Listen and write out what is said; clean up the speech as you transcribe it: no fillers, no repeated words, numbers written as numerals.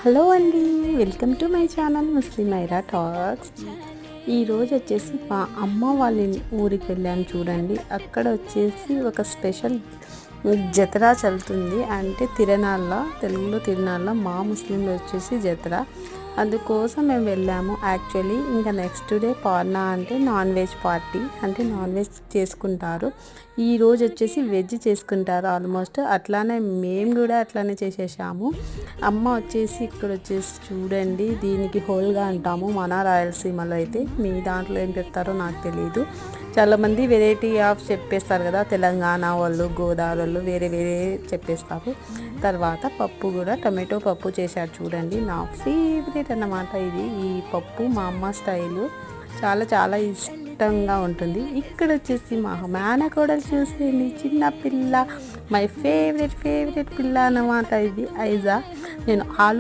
Hello అండి, welcome to my channel Muslim Maira talks. ఈరోజు వచ్చేసి మా అమ్మ వాళ్ళ ఊరికి వెళ్ళాను చూడండి. అక్కడ వచ్చేసి ఒక స్పెషల్ జతరా చల్లుతుంది, అంటే తిరణాల, తెలుగులో తిరణాల, మా ముస్లింలో వచ్చేసి జతరా. అందుకోసం మేము వెళ్ళాము. యాక్చువల్లీ ఇంకా నెక్స్ట్ డే పార్నా అంటే నాన్ వెజ్ పార్టీ, అంటే నాన్ వెజ్ చేసుకుంటారు. ఈరోజు వచ్చేసి వెజ్ చేసుకుంటారు ఆల్మోస్ట్. అట్లానే మేము కూడా అట్లానే చేసేసాము. అమ్మ వచ్చేసి ఇక్కడ వచ్చేసి చూడండి, దీనికి హోల్గా అంటాము మన రాయలసీమలో అయితే. మీ దాంట్లో ఏం చెప్తారో నాకు తెలియదు. చాలామంది వెరైటీ ఆఫ్ చెప్పేస్తారు కదా, తెలంగాణ వాళ్ళు, గోదావరి వాళ్ళు వేరే వేరే చెప్పేస్తారు. తర్వాత పప్పు కూడా టమాటో పప్పు చేశారు చూడండి, నా ఫేవరెట్ అన్నమాట ఇది. ఈ పప్పు మా అమ్మ స్టైలు, చాలా చాలా ఇష్టంగా ఉంటుంది. ఇక్కడ వచ్చేసి మా మేనకోడలు చూసేయండి, చిన్న పిల్ల, మై ఫేవరెట్ పిల్ల అన్నమాట ఇది, ఐజా. నేను ఆలు